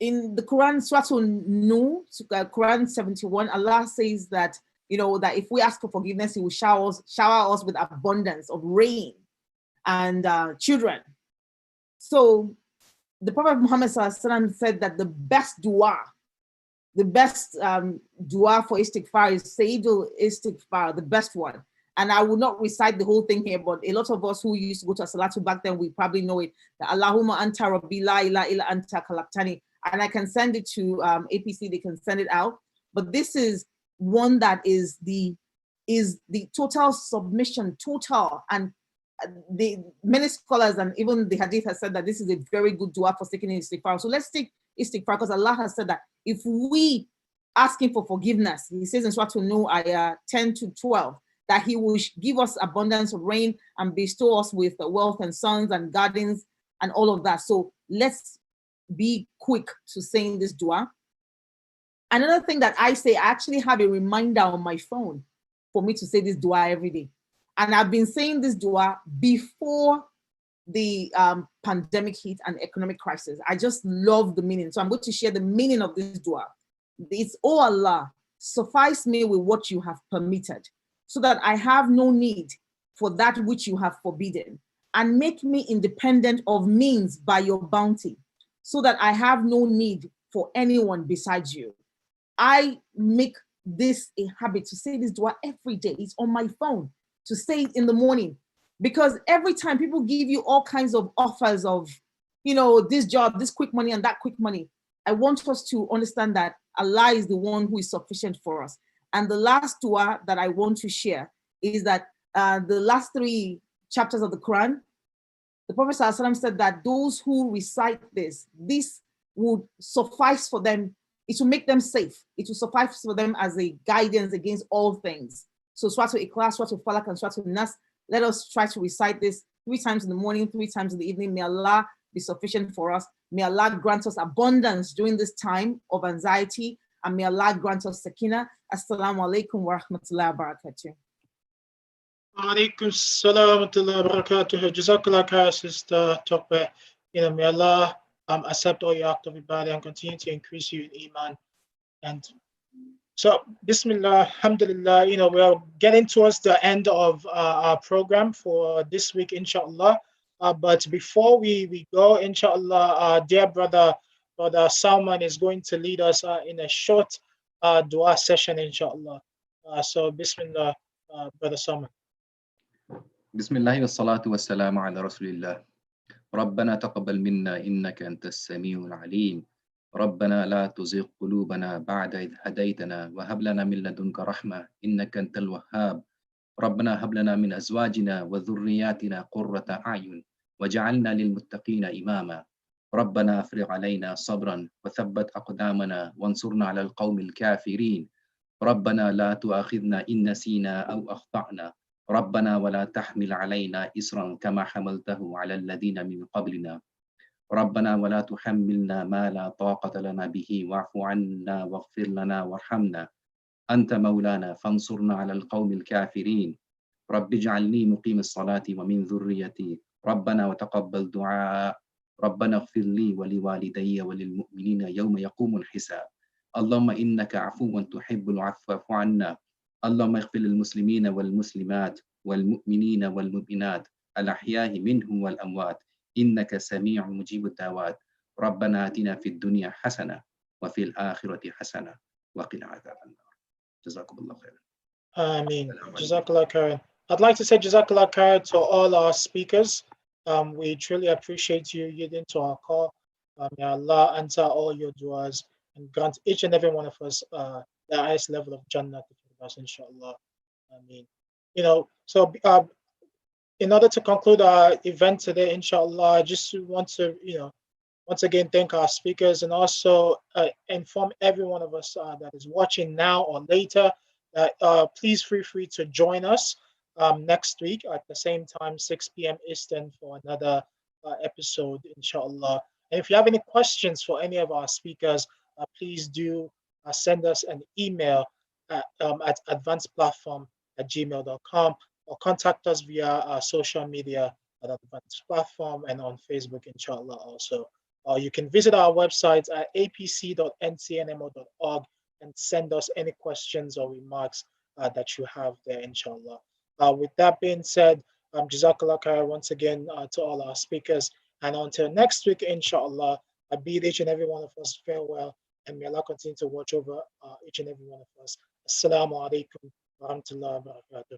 In the Quran, Surah An-Nur, Quran 71, Allah says that, that if we ask for forgiveness, He will shower us with abundance of rain and children. So the Prophet Muhammad said that the best dua for istighfar is Sayyidul Istighfar, the best one. And I will not recite the whole thing here, but a lot of us who used to go to Salatu back then, we probably know it. Allahumma anta rabbi la ilaha illa anta khalaqtani. and I can send it to APC, they can send it out. But this is one that is the total submission, total. And the many scholars and even the hadith has said that this is a very good dua for seeking istighfar. So let's take istighfar, because Allah has said that if we asking for forgiveness, he says in Surah An-Nur, ayah 10 to 12, that he will give us abundance of rain and bestow us with wealth and sons and gardens and all of that. So let's be quick to saying this dua. Another thing that I say, I actually have a reminder on my phone for me to say this dua every day. And I've been saying this dua before the pandemic hit and economic crisis. I just love the meaning. So I'm going to share the meaning of this dua. It's, oh Allah, suffice me with what you have permitted, so that I have no need for that which you have forbidden, and make me independent of means by your bounty, so that I have no need for anyone besides you. I make this a habit to say this dua every day. It's on my phone to say it in the morning, because every time people give you all kinds of offers of, you know, this job, this quick money and that quick money, I want us to understand that Allah is the one who is sufficient for us. And the last dua that I want to share is that the last 3 chapters of the Quran, the Prophet ﷺ said that those who recite this would suffice for them. It will make them safe. It will suffice for them as a guidance against all things. So Surah Al-Ikhlas, Surah Al-Falaq, and Surah Al-Nas, let us try to recite this 3 times in the morning, 3 times in the evening. May Allah be sufficient for us. May Allah grant us abundance during this time of anxiety, and may Allah grant us sakina. Assalamu alaikum wa rahmatullahi wa barakatuh. Alaikum salam wa rahmatullahi wa barakatuh. Jazakallah khair, Sister Tokwe. May Allah accept all your act of ibadah and continue to increase you in iman. And so, Bismillah, alhamdulillah, we are getting towards the end of our program for this week, inshallah. But before we go, inshallah, our dear brother Salman is going to lead us in a short dua session, inshallah. So, Bismillah, Brother Salman. Bismillah wa salatu wa salamu ala rasulillah. ربنا تقبل منا إنك أنت السميع العليم. ربنا لا تزغ قلوبنا بعد إذ هديتنا وهب لنا من لدنك رحمة إنك أنت الوهاب. ربنا هب لنا من أزواجنا وذرياتنا قرة أعين وجعلنا للمتقين إماما. ربنا أفرغ علينا صبرا وثبت أقدامنا وانصرنا على القوم الكافرين. ربنا لا تؤاخذنا إن نسينا أو أخطأنا. ربنا ولا تحمل علينا إصرا كما حملته على الذين من قبلنا. ربنا ولا تحملنا ما لا طاقة لنا به واعف عنا واغفر لنا وارحمنا أنت مولانا فانصرنا على القوم الكافرين. رب اجعلني مقيم الصلاة ومن ذريتي ربنا وتقبل دعاء. ربنا اغفر لي ولوالدي وللمؤمنين يوم يقوم الحساب. اللهم إنك عفو تحب العفو فاعف عنا. اللهم اغفر للمسلمين والمسلمات والمؤمنين والمؤمنات الأحياء منهم والأموات إنك سميع مجيب الدعوات. ربنا آتنا في الدنيا حسنة وفي الآخرة حسنة وقنا عذاب النار. جزاكم الله خيرا. Ameen. Jazakallah khairan. I'd like to say Jazakallah khairan to all our speakers. We truly appreciate you yielding to our call. May Allah answer all your duas and grant each and every one of us the highest level of Jannah, inshallah. Ameen. So in order to conclude our event today, inshallah, I just want to, once again, thank our speakers and also inform every one of us that is watching now or later that please feel free to join us next week at the same time, 6 p.m. Eastern, for another episode, inshallah. And if you have any questions for any of our speakers, please do send us an email at advancedplatform@gmail.com or contact us via our social media at Advanced Platform and on Facebook, inshallah, also. Or you can visit our website at apc.ncnmo.org and send us any questions or remarks that you have there, inshallah. With that being said, Jazakallah khair once again to all our speakers. And until next week, inshallah, I bid each and every one of us farewell, and may Allah continue to watch over each and every one of us. Assalamu alaikum wa rahmatullahi wa barakatuh.